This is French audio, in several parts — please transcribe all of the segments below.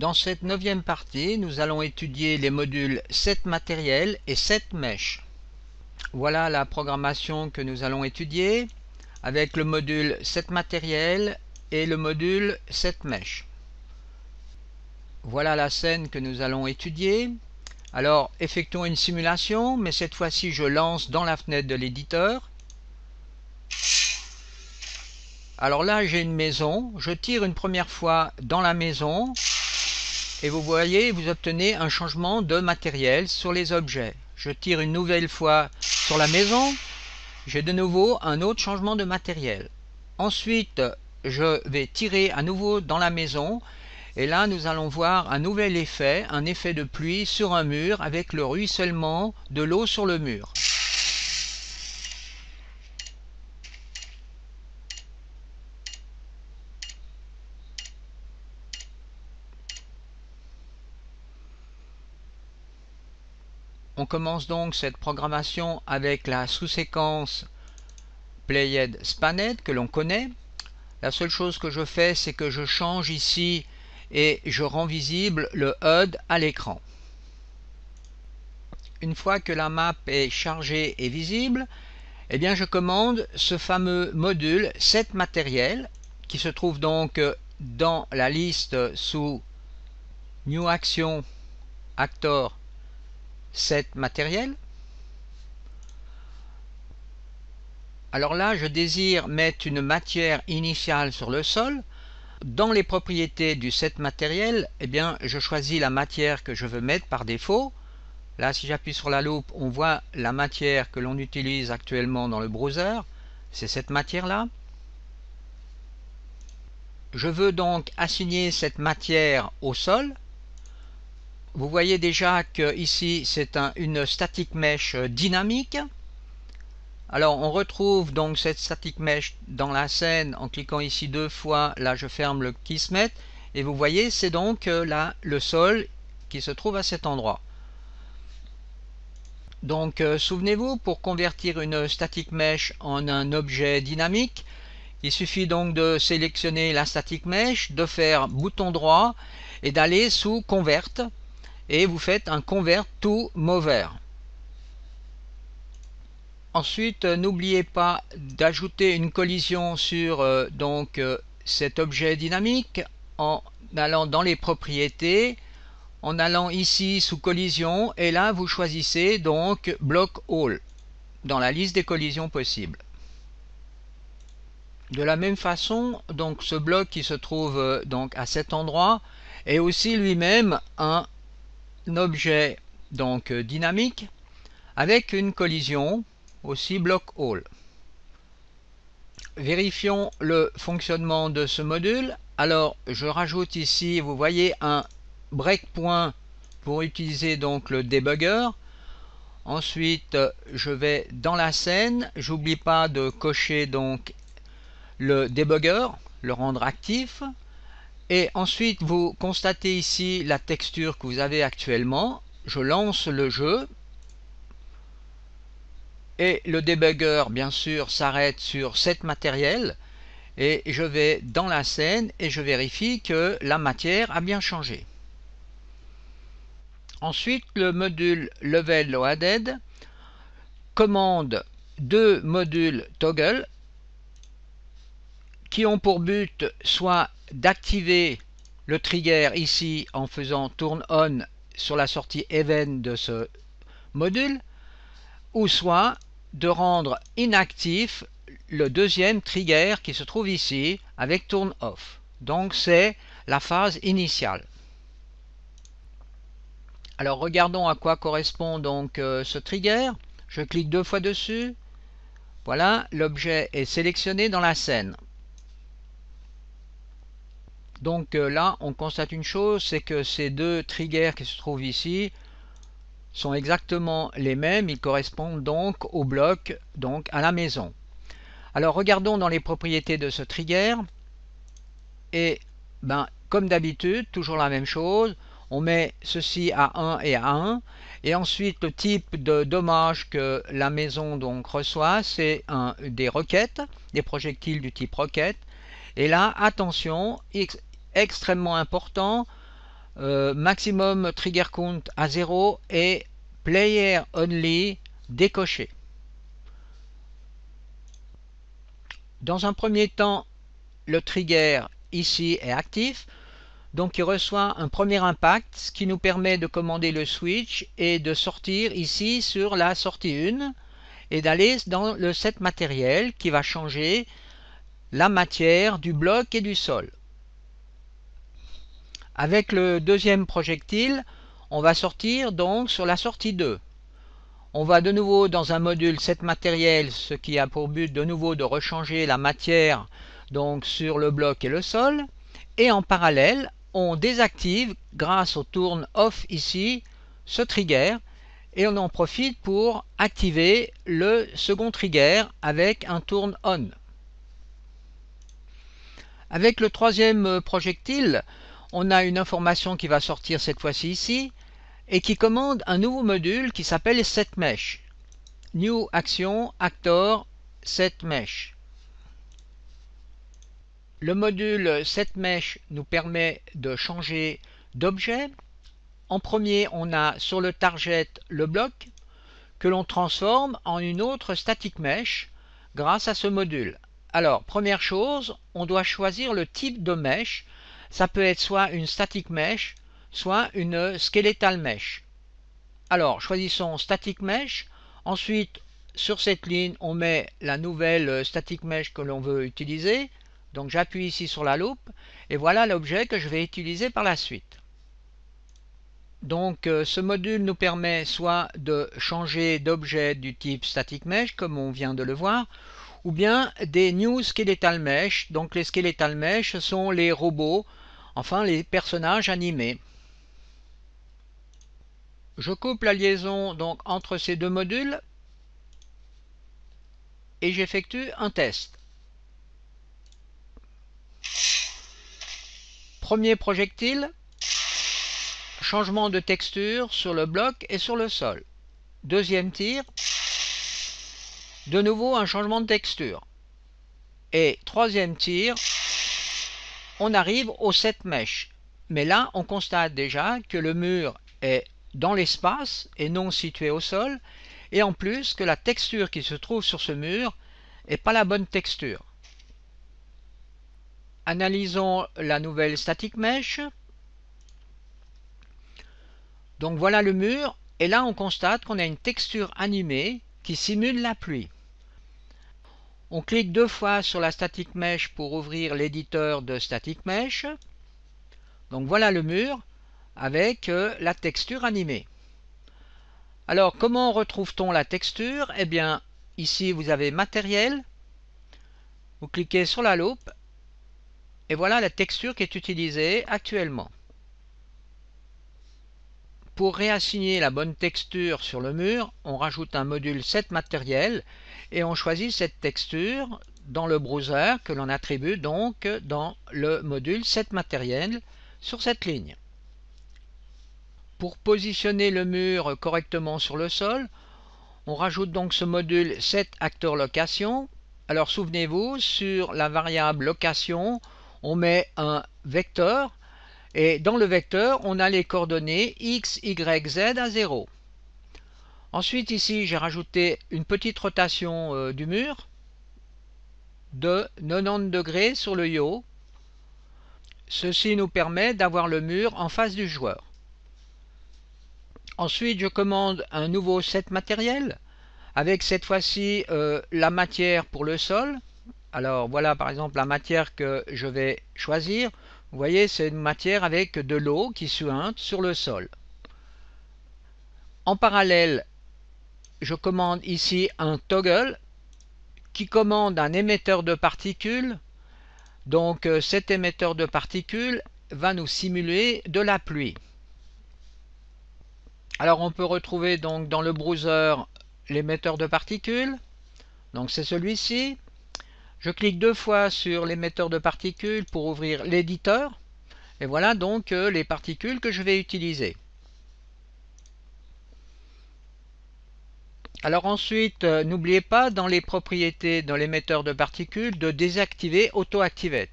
Dans cette 9e partie, nous allons étudier les modules setMatériel et setMesh. Voilà la programmation que nous allons étudier avec le module setMatériel et le module setMesh. Voilà la scène que nous allons étudier. Alors, effectuons une simulation, mais cette fois-ci, je lance dans la fenêtre de l'éditeur. Alors là, j'ai une maison. Je tire une première fois dans la maison. Et vous voyez, vous obtenez un changement de matériel sur les objets. Je tire une nouvelle fois sur la maison. J'ai de nouveau un autre changement de matériel. Ensuite, je vais tirer à nouveau dans la maison. Et là, nous allons voir un nouvel effet, un effet de pluie sur un mur avec le ruissellement de l'eau sur le mur. On commence donc cette programmation avec la sous-séquence Played Spanned que l'on connaît. La seule chose que je fais, c'est que je change ici et je rends visible le HUD à l'écran. Une fois que la map est chargée et visible, eh bien je commande ce fameux module setMatériel qui se trouve donc dans la liste sous New Action Actor setMatériel. Alors là, je désire mettre une matière initiale sur le sol. Dans les propriétés du setMatériel, eh bien, je choisis la matière que je veux mettre par défaut. Là, si j'appuie sur la loupe, on voit la matière que l'on utilise actuellement dans le browser. C'est cette matière-là. Je veux donc assigner cette matière au sol. Vous voyez déjà que ici, c'est une static mesh dynamique. Alors, on retrouve donc cette static mesh dans la scène en cliquant ici 2 fois. Là, je ferme le Kismet. Et vous voyez, c'est donc là le sol qui se trouve à cet endroit. Donc, souvenez-vous, pour convertir une static mesh en un objet dynamique, il suffit donc de sélectionner la static mesh, de faire bouton droit et d'aller sous Convert. Et vous faites un Convert to Mover. Ensuite, n'oubliez pas d'ajouter une collision sur cet objet dynamique en allant dans les propriétés, en allant ici sous collision, et là vous choisissez donc Block All dans la liste des collisions possibles. De la même façon, donc ce bloc qui se trouve donc à cet endroit est aussi lui-même un objet donc dynamique avec une collision aussi Block All. Vérifions le fonctionnement de ce module. Alors je rajoute ici, vous voyez, un breakpoint pour utiliser donc le debugger. Ensuite je vais dans la scène, j'oublie pas de cocher donc le debugger, le rendre actif. Et ensuite vous constatez ici la texture que vous avez actuellement. Je lance le jeu. Et le debugger, bien sûr, s'arrête sur setMatériel. Et je vais dans la scène et je vérifie que la matière a bien changé. Ensuite, le module LevelLoaded commande 2 modules toggle qui ont pour but soit d'activer le trigger ici en faisant turn on sur la sortie event de ce module, ou soit de rendre inactif le deuxième trigger qui se trouve ici avec turn off. Donc c'est la phase initiale. Alors regardons à quoi correspond donc ce trigger. Je clique 2 fois dessus. Voilà, l'objet est sélectionné dans la scène. Donc là, on constate une chose, c'est que ces 2 triggers qui se trouvent ici sont exactement les mêmes, ils correspondent donc au bloc, donc à la maison. Alors regardons dans les propriétés de ce trigger, et comme d'habitude, toujours la même chose, on met ceci à 1 et à 1, et ensuite le type de dommage que la maison donc reçoit, c'est des roquettes, des projectiles du type roquette, et là, attention, extrêmement important, maximum trigger count à 0 et player only décoché. Dans un premier temps, le trigger ici est actif, donc il reçoit un premier impact, ce qui nous permet de commander le switch et de sortir ici sur la sortie 1 et d'aller dans le set matériel qui va changer la matière du bloc et du sol. Avec le deuxième projectile, on va sortir donc sur la sortie 2. On va de nouveau dans un module set matériel, ce qui a pour but de nouveau de rechanger la matière donc sur le bloc et le sol. Et en parallèle, on désactive grâce au tourne off ici ce trigger et on en profite pour activer le second trigger avec un tourne on. Avec le troisième projectile, on a une information qui va sortir cette fois-ci ici et qui commande un nouveau module qui s'appelle setMesh. New Action Actor setMesh. Le module setMesh nous permet de changer d'objet. En premier, on a sur le target le bloc que l'on transforme en une autre static mesh grâce à ce module. Alors, première chose, on doit choisir le type de mesh. Ça peut être soit une static mesh, soit une skeletal mesh. Alors, choisissons static mesh. Ensuite, sur cette ligne, on met la nouvelle static mesh que l'on veut utiliser. Donc, j'appuie ici sur la loupe et voilà l'objet que je vais utiliser par la suite. Donc, ce module nous permet soit de changer d'objet du type static mesh, comme on vient de le voir, ou bien des new skeletal mesh. Donc, les skeletal mesh sont les robots, enfin les personnages animés. Je coupe la liaison donc entre ces deux modules et j'effectue un test. Premier projectile, changement de texture sur le bloc et sur le sol. Deuxième tir, de nouveau un changement de texture. Et troisième tir, on arrive au set mesh. Mais là, on constate déjà que le mur est dans l'espace et non situé au sol, et en plus que la texture qui se trouve sur ce mur n'est pas la bonne texture. Analysons la nouvelle static mesh. Donc voilà le mur, et là on constate qu'on a une texture animée qui simule la pluie. On clique deux fois sur la static mesh pour ouvrir l'éditeur de static mesh. Donc voilà le mur avec la texture animée. Alors comment retrouve-t-on la texture? Eh bien ici vous avez matériel, vous cliquez sur la loupe et voilà la texture qui est utilisée actuellement. Pour réassigner la bonne texture sur le mur, on rajoute un module set matériel et on choisit cette texture dans le browser que l'on attribue donc dans le module set matériel sur cette ligne. Pour positionner le mur correctement sur le sol, on rajoute donc ce module set actor location. Alors souvenez-vous, sur la variable location, on met un vecteur et dans le vecteur, on a les coordonnées x, y, z à 0. Ensuite ici, j'ai rajouté une petite rotation du mur de 90 degrés sur le yaw. Ceci nous permet d'avoir le mur en face du joueur. Ensuite, je commande un nouveau set matériel avec cette fois-ci la matière pour le sol. Alors voilà par exemple la matière que je vais choisir. Vous voyez, c'est une matière avec de l'eau qui suinte sur le sol. En parallèle, je commande ici un toggle qui commande un émetteur de particules. Donc cet émetteur de particules va nous simuler de la pluie. Alors on peut retrouver donc dans le browser l'émetteur de particules. Donc c'est celui-ci. Je clique deux fois sur l'émetteur de particules pour ouvrir l'éditeur. Et voilà donc les particules que je vais utiliser. Alors ensuite, n'oubliez pas dans les propriétés de l'émetteur de particules de désactiver Auto Activate,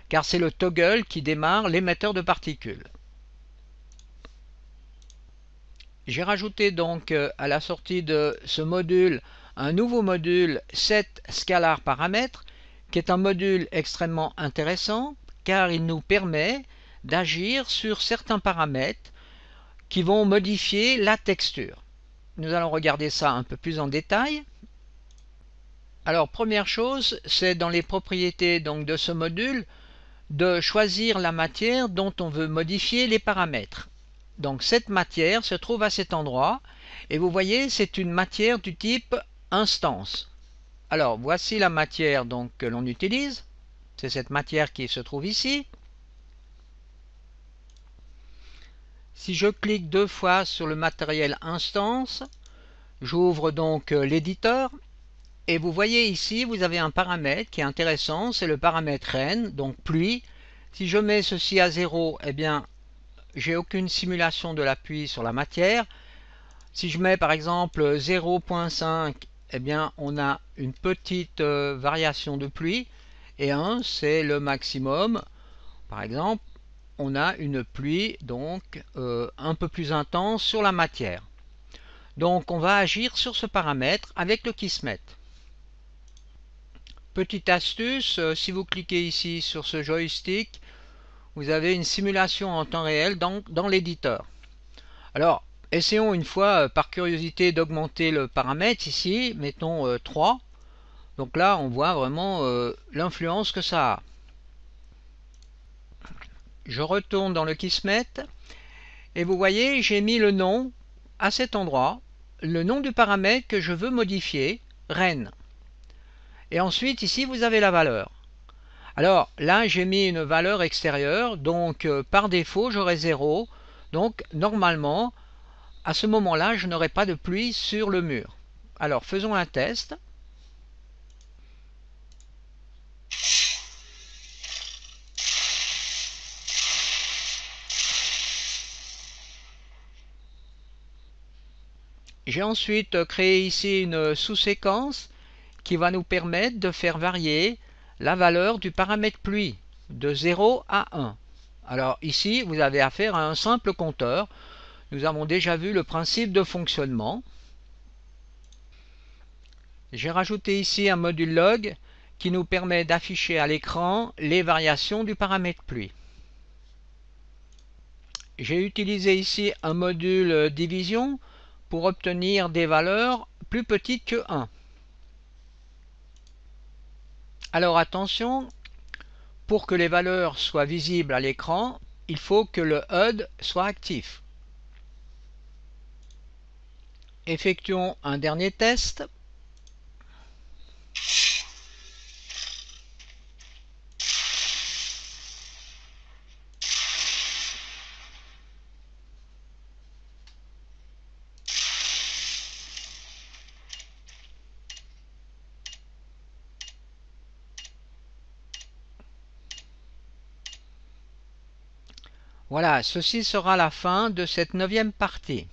car c'est le toggle qui démarre l'émetteur de particules. J'ai rajouté donc à la sortie de ce module un nouveau module setScalarParamètres qui est un module extrêmement intéressant car il nous permet d'agir sur certains paramètres qui vont modifier la texture. Nous allons regarder ça un peu plus en détail. Alors première chose, c'est dans les propriétés donc de ce module de choisir la matière dont on veut modifier les paramètres. Donc cette matière se trouve à cet endroit et vous voyez c'est une matière du type instance. Alors voici la matière donc que l'on utilise, c'est cette matière qui se trouve ici. Si je clique deux fois sur le matériel instance, j'ouvre donc l'éditeur et vous voyez ici vous avez un paramètre qui est intéressant, c'est le paramètre rain, donc pluie. Si je mets ceci à 0, eh bien j'ai aucune simulation de la pluie sur la matière. Si je mets par exemple 0.5, eh bien on a une petite variation de pluie et 1 c'est le maximum. Par exemple, on a une pluie donc un peu plus intense sur la matière. Donc on va agir sur ce paramètre avec le Kismet. Petite astuce, si vous cliquez ici sur ce joystick, vous avez une simulation en temps réel dans l'éditeur. Alors, essayons une fois, par curiosité, d'augmenter le paramètre ici, mettons 3. Donc là, on voit vraiment l'influence que ça a. Je retourne dans le Kismet, et vous voyez, j'ai mis le nom à cet endroit, le nom du paramètre que je veux modifier, rain. Et ensuite, ici, vous avez la valeur. Alors là, j'ai mis une valeur extérieure, donc par défaut, j'aurai 0. Donc normalement, à ce moment-là, je n'aurai pas de pluie sur le mur. Alors faisons un test. J'ai ensuite créé ici une sous-séquence qui va nous permettre de faire varier la valeur du paramètre pluie de 0 à 1. Alors ici, vous avez affaire à un simple compteur. Nous avons déjà vu le principe de fonctionnement. J'ai rajouté ici un module log qui nous permet d'afficher à l'écran les variations du paramètre pluie. J'ai utilisé ici un module division pour obtenir des valeurs plus petites que 1. Alors attention, pour que les valeurs soient visibles à l'écran, il faut que le HUD soit actif. Effectuons un dernier test. Voilà, ceci sera la fin de cette 9e partie.